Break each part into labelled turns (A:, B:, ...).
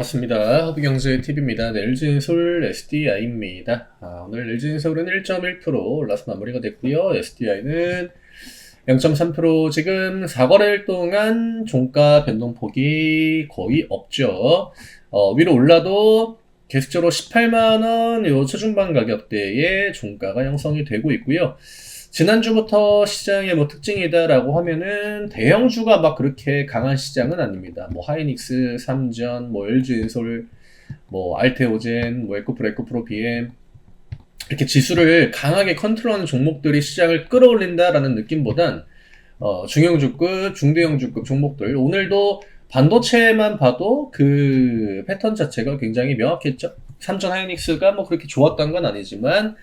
A: 반갑습니다. 허브경제TV입니다. 네, LG엔솔 SDI입니다. 오늘 LG엔솔은 1.1% 올라서 마무리가 됐고요. SDI는 0.3%, 지금 4거래일 동안 종가 변동폭이 거의 없죠. 위로 올라도 계속적으로 18만원 요 초중반 가격대의 종가가 형성이 되고 있고요. 지난주부터 시장의 뭐 특징이다라고 하면은 대형주가 막 그렇게 강한 시장은 아닙니다. 뭐 하이닉스, 삼전, 뭐 LG엔솔, 뭐 알테오젠, 뭐 에코프로, BM 이렇게 지수를 강하게 컨트롤하는 종목들이 시장을 끌어올린다라는 느낌보단 중형주급, 중대형주급 종목들, 오늘도 반도체만 봐도 그 패턴 자체가 굉장히 명확했죠. 삼전 하이닉스가 뭐 그렇게 좋았던 건 아니지만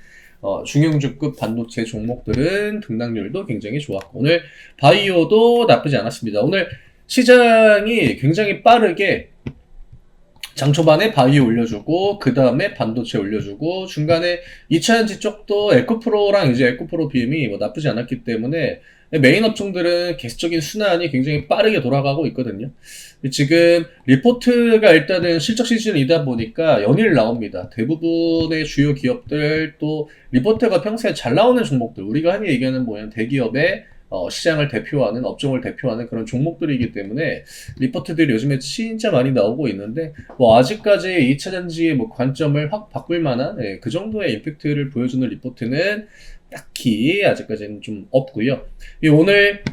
A: 중형주급 반도체 종목들은 등락률도 굉장히 좋았고, 오늘 바이오도 나쁘지 않았습니다. 오늘 시장이 굉장히 빠르게 장 초반에 바이오 올려주고, 그 다음에 반도체 올려주고, 중간에 2차전지 쪽도 에코프로랑 이제 에코프로 BM이 뭐 나쁘지 않았기 때문에 메인 업종들은 계속적인 순환이 굉장히 빠르게 돌아가고 있거든요. 지금 리포트가 일단은 실적 시즌이다 보니까 연일 나옵니다. 대부분의 주요 기업들, 또 리포트가 평소에 잘 나오는 종목들, 우리가 흔히 얘기하는 뭐냐, 대기업의 시장을 대표하는, 업종을 대표하는 그런 종목들이기 때문에 리포트들이 요즘에 진짜 많이 나오고 있는데, 뭐 아직까지 2차전지의 뭐 관점을 확 바꿀 만한 그 정도의 임팩트를 보여주는 리포트는 딱히 아직까지는 좀 없고요. 오늘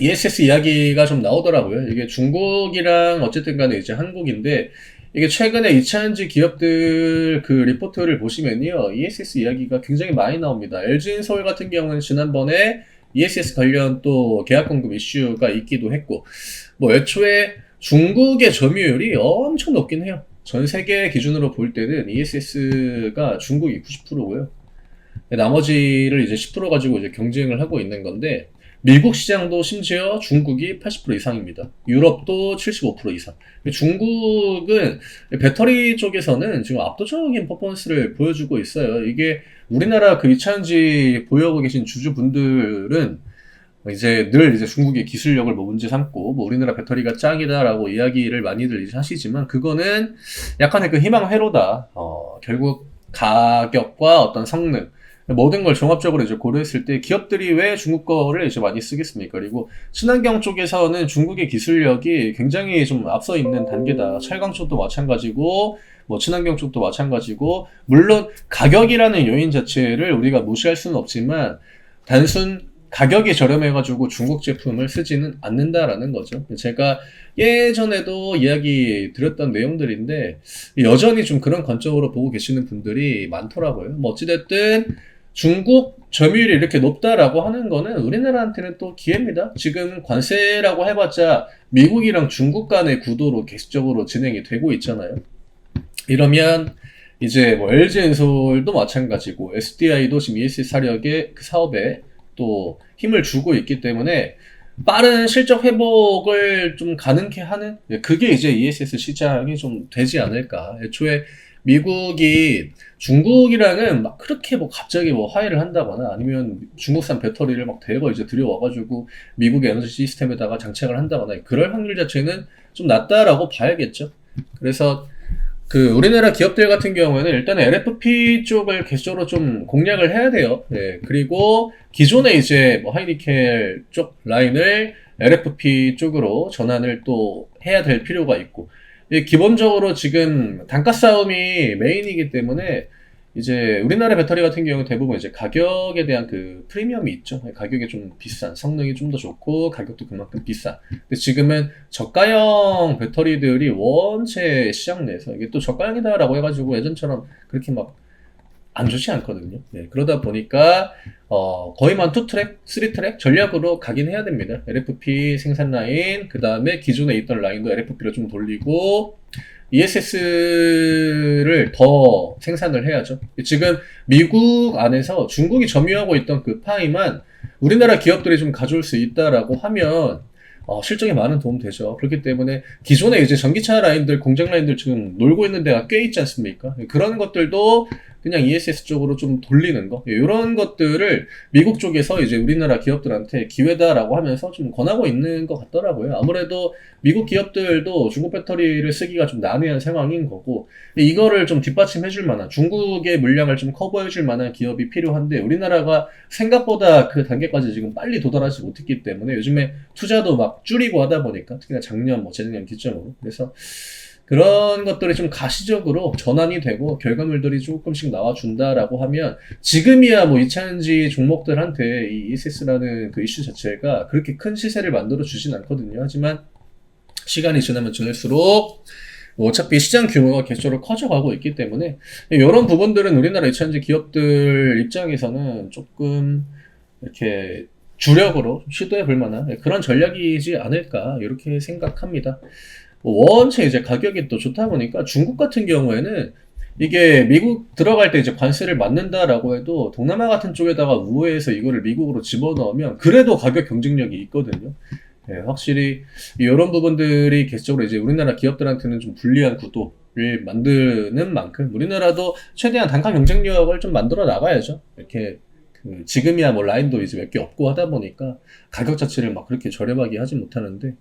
A: ESS 이야기가 좀 나오더라고요. 이게 중국이랑 어쨌든 간에 이제 한국인데, 이게 최근에 2차전지 기업들 그 리포트를 보시면요, ESS 이야기가 굉장히 많이 나옵니다. LG엔솔 같은 경우는 지난번에 ESS 관련 또 계약 공급 이슈가 있기도 했고, 뭐 애초에 중국의 점유율이 엄청 높긴 해요. 전 세계 기준으로 볼 때는 ESS가 중국이 90%고요. 나머지를 이제 10% 가지고 이제 경쟁을 하고 있는 건데, 미국 시장도 심지어 중국이 80% 이상입니다. 유럽도 75% 이상. 중국은 배터리 쪽에서는 지금 압도적인 퍼포먼스를 보여주고 있어요. 이게 우리나라 그 2차전지 보유하고 계신 주주분들은 이제 늘 이제 중국의 기술력을 뭐 문제 삼고, 뭐 우리나라 배터리가 짱이다라고 이야기를 많이들 이제 하시지만, 그거는 약간의 그 희망 회로다. 결국 가격과 어떤 성능, 모든 걸 종합적으로 이제 고려했을 때 기업들이 왜 중국 거를 이제 많이 쓰겠습니까? 그리고 친환경 쪽에서는 중국의 기술력이 굉장히 좀 앞서 있는 단계다. 철강 쪽도 마찬가지고, 뭐 친환경 쪽도 마찬가지고, 물론 가격이라는 요인 자체를 우리가 무시할 수는 없지만, 단순 가격이 저렴해가지고 중국 제품을 쓰지는 않는다라는 거죠. 제가 예전에도 이야기 드렸던 내용들인데, 여전히 좀 그런 관점으로 보고 계시는 분들이 많더라고요. 뭐 어찌됐든 중국 점유율이 이렇게 높다라고 하는 거는 우리나라한테는 또 기회입니다. 지금 관세라고 해봤자 미국이랑 중국 간의 구도로 계속적으로 진행이 되고 있잖아요. 이러면 이제 뭐 LG엔솔도 마찬가지고, SDI도 지금 ESS 사력의 그 사업에 또 힘을 주고 있기 때문에 빠른 실적 회복을 좀 가능케 하는, 그게 이제 ESS 시장이 좀 되지 않을까. 애초에 미국이 중국이랑은 막 그렇게 뭐 갑자기 뭐 화해를 한다거나, 아니면 중국산 배터리를 막 대거 이제 들여와가지고 미국의 에너지 시스템에다가 장착을 한다거나, 그럴 확률 자체는 좀 낮다라고 봐야겠죠. 그래서 그 우리나라 기업들 같은 경우에는 일단 LFP 쪽을 계속적으로 좀 공략을 해야 돼요. 네, 그리고 기존에 이제 뭐 하이니켈 쪽 라인을 LFP 쪽으로 전환을 또 해야 될 필요가 있고, 기본적으로 지금 단가 싸움이 메인이기 때문에 이제 우리나라 배터리 같은 경우는 대부분 이제 가격에 대한 그 프리미엄이 있죠. 가격이 좀 비싼, 성능이 좀 더 좋고 가격도 그만큼 비싼. 근데 지금은 저가형 배터리들이 원체 시장 내에서, 이게 또 저가형이다라고 해가지고 예전처럼 그렇게 막 안 좋지 않거든요. 네, 그러다 보니까 거의만 2트랙, 3트랙 전략으로 가긴 해야 됩니다. LFP 생산 라인, 그 다음에 기존에 있던 라인도 LFP로 좀 돌리고 ESS를 더 생산을 해야죠. 지금 미국 안에서 중국이 점유하고 있던 그 파이만 우리나라 기업들이 좀 가져올 수 있다라고 하면 실적에 많은 도움 되죠. 그렇기 때문에 기존에 이제 전기차 라인들, 공장 라인들 지금 놀고 있는 데가 꽤 있지 않습니까? 그런 것들도 그냥 ESS 쪽으로 좀 돌리는 거, 이런 것들을 미국 쪽에서 이제 우리나라 기업들한테 기회다라고 하면서 좀 권하고 있는 것 같더라고요. 아무래도 미국 기업들도 중국 배터리를 쓰기가 좀 난해한 상황인 거고, 이거를 좀 뒷받침해줄 만한, 중국의 물량을 좀 커버해줄 만한 기업이 필요한데, 우리나라가 생각보다 그 단계까지 지금 빨리 도달하지 못했기 때문에 요즘에 투자도 막 줄이고 하다 보니까, 특히나 작년, 재작년 기점으로. 그래서 그런 것들이 좀 가시적으로 전환이 되고 결과물들이 조금씩 나와준다라고 하면, 지금이야 뭐 2차전지 종목들한테 이 ESS라는 그 이슈 자체가 그렇게 큰 시세를 만들어 주진 않거든요. 하지만 시간이 지나면 지날수록 뭐 어차피 시장 규모가 계속적으로 커져가고 있기 때문에 이런 부분들은 우리나라 2차전지 기업들 입장에서는 조금 이렇게 주력으로 시도해 볼 만한 그런 전략이지 않을까, 이렇게 생각합니다. 원체 이제 가격이 또 좋다 보니까 중국 같은 경우에는 이게 미국 들어갈 때 이제 관세를 맞는다라고 해도 동남아 같은 쪽에다가 우회해서 이거를 미국으로 집어넣으면 그래도 가격 경쟁력이 있거든요. 네, 확실히 이런 부분들이 계속적으로 이제 우리나라 기업들한테는 좀 불리한 구도를 만드는 만큼 우리나라도 최대한 단가 경쟁력을 좀 만들어 나가야죠. 이렇게 지금이야 뭐 라인도 이제 몇 개 없고 하다 보니까 가격 자체를 막 그렇게 저렴하게 하지 못하는데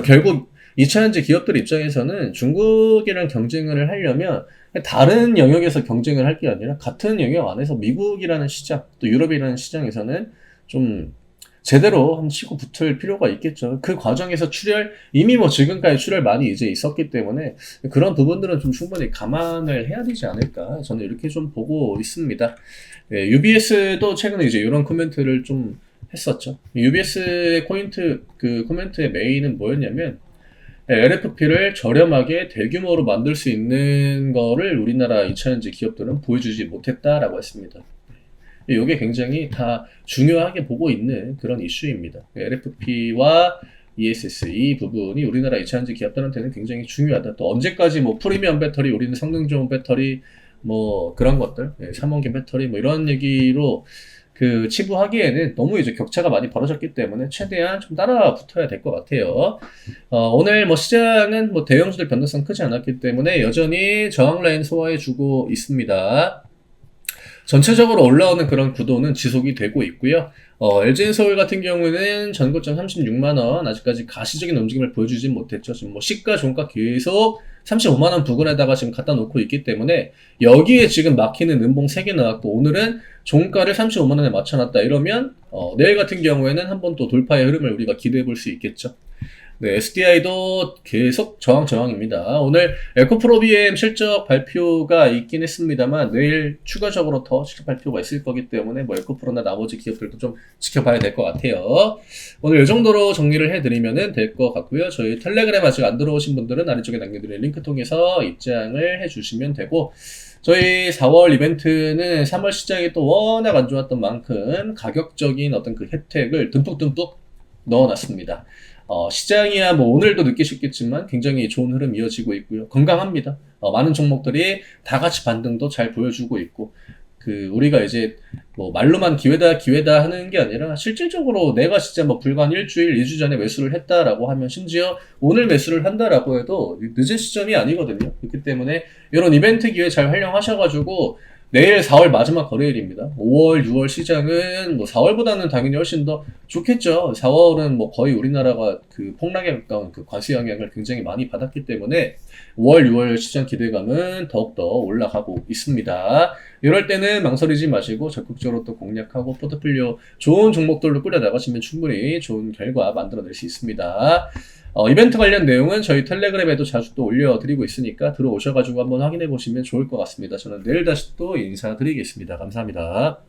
A: 결국 2차전지 기업들 입장에서는 중국이랑 경쟁을 하려면 다른 영역에서 경쟁을 할 게 아니라 같은 영역 안에서 미국이라는 시장, 또 유럽이라는 시장에서는 좀 제대로 한번 치고 붙을 필요가 있겠죠. 그 과정에서 이미 뭐 지금까지 출혈 많이 이제 있었기 때문에 그런 부분들은 좀 충분히 감안을 해야 되지 않을까, 저는 이렇게 좀 보고 있습니다. 네, UBS도 최근에 이제 이런 코멘트를 좀 했었죠. UBS의 코멘트의 메인은 뭐였냐면, LFP를 저렴하게 대규모로 만들 수 있는 거를 우리나라 2차전지 기업들은 보여주지 못했다라고 했습니다. 이게 굉장히 다 중요하게 보고 있는 그런 이슈입니다. LFP와 ESS 이 부분이 우리나라 2차전지 기업들한테는 굉장히 중요하다. 또 언제까지 뭐 프리미엄 배터리, 우리는 성능 좋은 배터리, 뭐 그런 것들, 3원기 배터리 뭐 이런 얘기로 치부하기에는 너무 이제 격차가 많이 벌어졌기 때문에 최대한 좀 따라 붙어야 될 것 같아요. 오늘 뭐 시장은 뭐 대형주들 변동성 크지 않았기 때문에 여전히 저항 라인 소화해주고 있습니다. 전체적으로 올라오는 그런 구도는 지속이 되고 있고요. LG엔서울 같은 경우에는 전고점 36만원, 아직까지 가시적인 움직임을 보여주진 못했죠. 지금 뭐 시가, 종가 계속 35만원 부근에다가 지금 갖다 놓고 있기 때문에 여기에 지금 막히는 음봉 3개 나왔고, 오늘은 종가를 35만원에 맞춰놨다 이러면 내일 같은 경우에는 한번 또 돌파의 흐름을 우리가 기대해 볼 수 있겠죠. 네, SDI도 계속 저항입니다. 오늘 에코프로비엠 실적 발표가 있긴 했습니다만 내일 추가적으로 더 실적 발표가 있을 거기 때문에 뭐 에코프로나 나머지 기업들도 좀 지켜봐야 될 것 같아요. 오늘 이 정도로 정리를 해드리면 될 것 같고요. 저희 텔레그램 아직 안 들어오신 분들은 아래쪽에 남겨드린 링크 통해서 입장을 해주시면 되고, 저희 4월 이벤트는 3월 시장이 또 워낙 안 좋았던 만큼 가격적인 어떤 그 혜택을 듬뿍듬뿍 넣어놨습니다. 시장이야 뭐 오늘도 느끼셨겠지만 굉장히 좋은 흐름 이어지고 있고요. 건강합니다. 많은 종목들이 다 같이 반등도 잘 보여주고 있고, 우리가 이제 뭐 말로만 기회다 하는 게 아니라 실질적으로 내가 진짜 뭐 불과 한 일주일, 2주 전에 매수를 했다라고 하면, 심지어 오늘 매수를 한다라고 해도 늦은 시점이 아니거든요. 그렇기 때문에 이런 이벤트 기회 잘 활용하셔가지고, 내일 4월 마지막 거래일입니다. 5월, 6월 시장은 뭐 4월보다는 당연히 훨씬 더 좋겠죠. 4월은 뭐 거의 우리나라가 폭락에 가까운 관세 영향을 굉장히 많이 받았기 때문에 5월, 6월 시장 기대감은 더욱더 올라가고 있습니다. 이럴 때는 망설이지 마시고 적극적으로 또 공략하고 포트폴리오 좋은 종목들로 꾸려 나가시면 충분히 좋은 결과 만들어낼 수 있습니다. 이벤트 관련 내용은 저희 텔레그램에도 자주 또 올려드리고 있으니까 들어오셔가지고 한번 확인해 보시면 좋을 것 같습니다. 저는 내일 다시 또 인사드리겠습니다. 감사합니다.